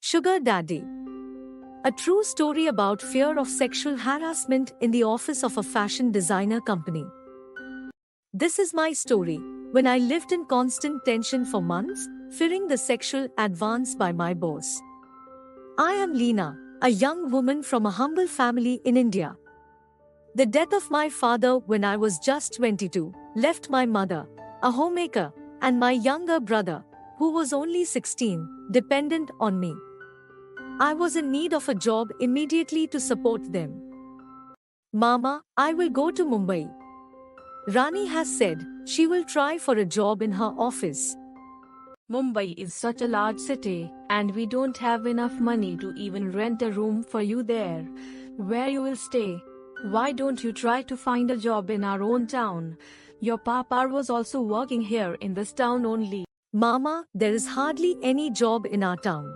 Sugar Daddy. A true story about fear of sexual harassment in the office of a fashion designer company. This is my story, when I lived in constant tension for months, fearing the sexual advance by my boss. I am Leena, a young woman from a humble family in India. The death of my father when I was just 22 left my mother, a homemaker, and my younger brother, who was only 16, dependent on me. I was in need of a job immediately to support them. Mama, I will go to Mumbai. Rani has said she will try for a job in her office. Mumbai is such a large city, and we don't have enough money to even rent a room for you there. Where you will stay? Why don't you try to find a job in our own town? Your papa was also working here in this town only. Mama, there is hardly any job in our town.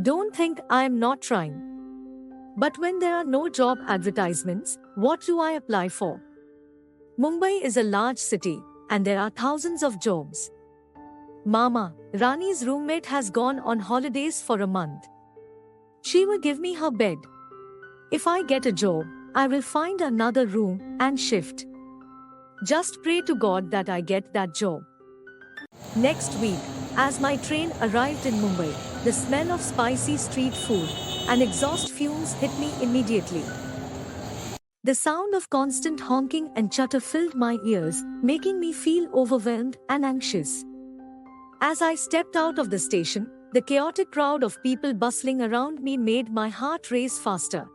Don't think I am not trying. But when there are no job advertisements, what do I apply for? Mumbai is a large city, and there are thousands of jobs. Mama, Rani's roommate has gone on holidays for a month. She will give me her bed. If I get a job, I will find another room and shift. Just pray to God that I get that job. Next week, as my train arrived in Mumbai, the smell of spicy street food and exhaust fumes hit me immediately. The sound of constant honking and chatter filled my ears, making me feel overwhelmed and anxious. As I stepped out of the station, the chaotic crowd of people bustling around me made my heart race faster.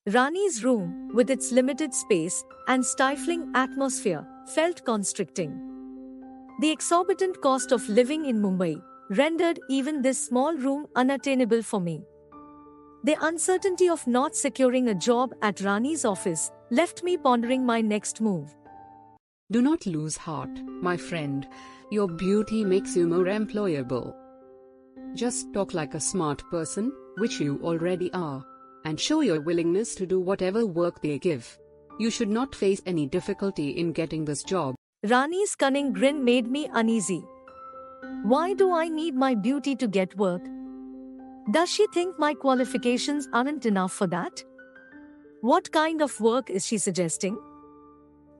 Rani's room, with its limited space and stifling atmosphere, felt constricting. The exorbitant cost of living in Mumbai rendered even this small room unattainable for me. The uncertainty of not securing a job at Rani's office left me pondering my next move. Do not lose heart, my friend. Your beauty makes you more employable. Just talk like a smart person, which you already are, and show your willingness to do whatever work they give. You should not face any difficulty in getting this job. Rani's cunning grin made me uneasy. Why do I need my beauty to get work? Does she think my qualifications aren't enough for that? What kind of work is she suggesting?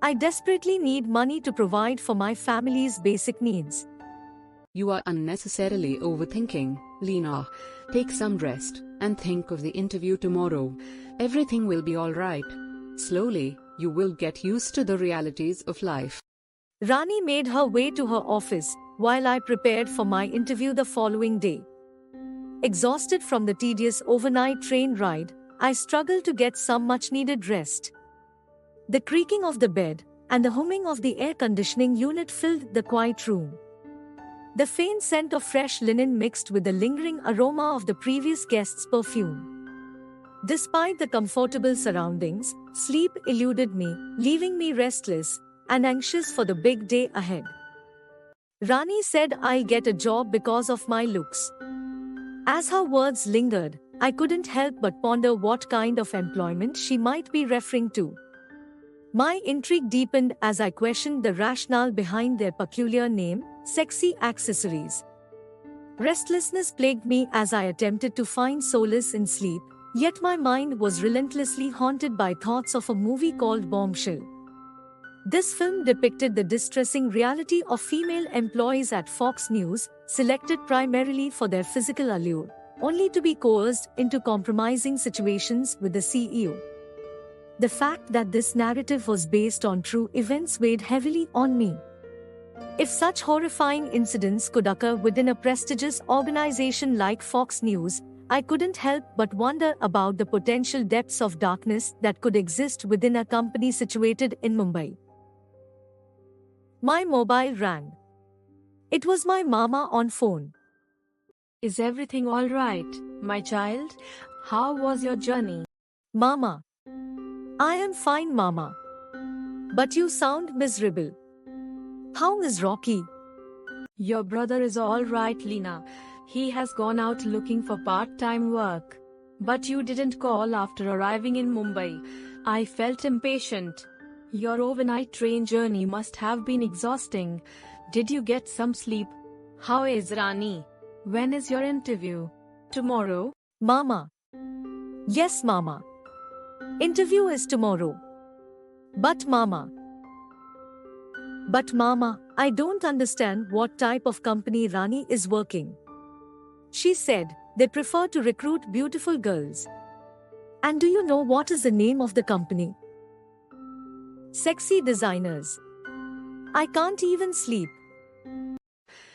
I desperately need money to provide for my family's basic needs. You are unnecessarily overthinking, Leena. Take some rest, and think of the interview tomorrow. Everything will be alright. Slowly, you will get used to the realities of life. Rani made her way to her office, while I prepared for my interview the following day. Exhausted from the tedious overnight train ride, I struggled to get some much-needed rest. The creaking of the bed and the humming of the air conditioning unit filled the quiet room. The faint scent of fresh linen mixed with the lingering aroma of the previous guest's perfume. Despite the comfortable surroundings, sleep eluded me, leaving me restless and anxious for the big day ahead. Rani said I'll get a job because of my looks. As her words lingered, I couldn't help but ponder what kind of employment she might be referring to. My intrigue deepened as I questioned the rationale behind their peculiar name, Sexy Accessories. Restlessness plagued me as I attempted to find solace in sleep, yet my mind was relentlessly haunted by thoughts of a movie called Bombshell. This film depicted the distressing reality of female employees at Fox News, selected primarily for their physical allure, only to be coerced into compromising situations with the CEO. The fact that this narrative was based on true events weighed heavily on me. If such horrifying incidents could occur within a prestigious organization like Fox News, I couldn't help but wonder about the potential depths of darkness that could exist within a company situated in Mumbai. My mobile rang. It was my mama on phone. Is everything all right, my child? How was your journey? Mama. I am fine, Mama. But you sound miserable. How is Rocky? Your brother is all right, Leena. He has gone out looking for part-time work. But you didn't call after arriving in Mumbai. I felt impatient. Your overnight train journey must have been exhausting. Did you get some sleep? How is Rani? When is your interview? Tomorrow? Mama. Yes, Mama. Interview is tomorrow. But Mama. But Mama, I don't understand what type of company Rani is working. She said they prefer to recruit beautiful girls. And do you know what is the name of the company? Sexy Designers. I can't even sleep.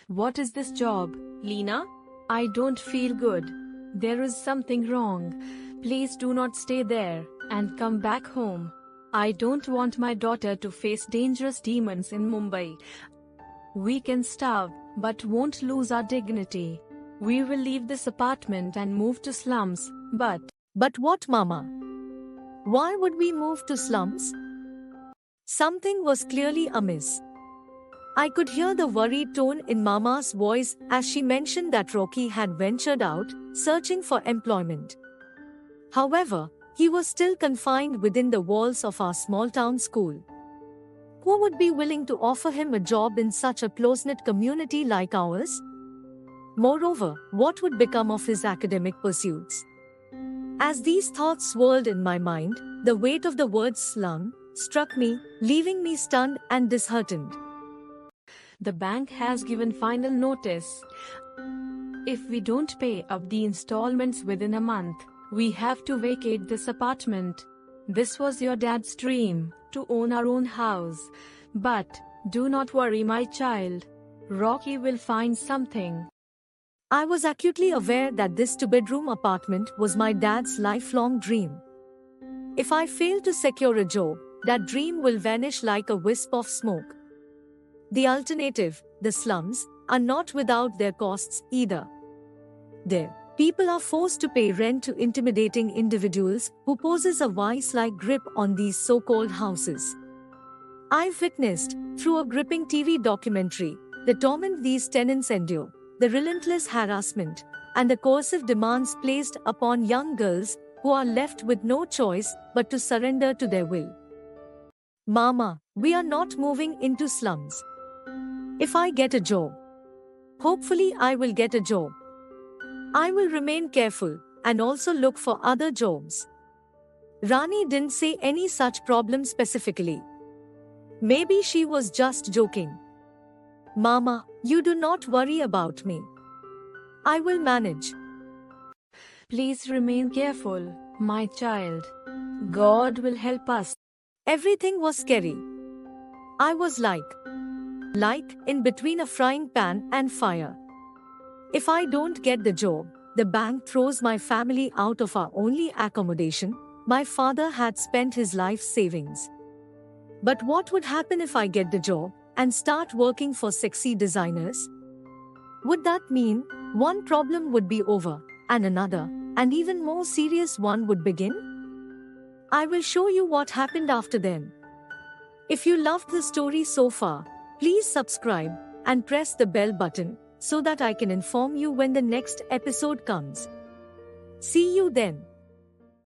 What is this job, Lena? I don't feel good. There is something wrong. Please do not stay there and come back home. I don't want my daughter to face dangerous demons in Mumbai. We can starve, but won't lose our dignity. We will leave this apartment and move to slums, but But what, Mama? Why would we move to slums? Something was clearly amiss. I could hear the worried tone in Mama's voice as she mentioned that Rocky had ventured out, searching for employment. However, he was still confined within the walls of our small-town school. Who would be willing to offer him a job in such a close-knit community like ours? Moreover, what would become of his academic pursuits? As these thoughts swirled in my mind, the weight of the word slum struck me, leaving me stunned and disheartened. the bank has given final notice. If we don't pay up the installments within a month, we have to vacate this apartment. This was your dad's dream, to own our own house. But do not worry, my child. Rocky will find something. I was acutely aware that this two-bedroom apartment was my dad's lifelong dream. If I fail to secure a job, that dream will vanish like a wisp of smoke. The alternative, the slums, are not without their costs either. There, people are forced to pay rent to intimidating individuals who possess a vice-like grip on these so-called houses. I've witnessed, through a gripping TV documentary, the torment these tenants endure, the relentless harassment, and the coercive demands placed upon young girls who are left with no choice but to surrender to their will. Mama, we are not moving into slums. If I get a job, hopefully I will get a job. I will remain careful and also look for other jobs. Rani didn't say any such problem specifically. Maybe she was just joking. Mama, you do not worry about me. I will manage. Please remain careful, my child. God will help us. Everything was scary. I was like in between a frying pan and fire. If I don't get the job, the bank throws my family out of our only accommodation. My father had spent his life savings. But what would happen if I get the job and start working for Sexy Designers? Would that mean one problem would be over and another, and even more serious one would begin? I will show you what happened after then. If you loved the story so far, please subscribe and press the bell button so that I can inform you when the next episode comes. See you then.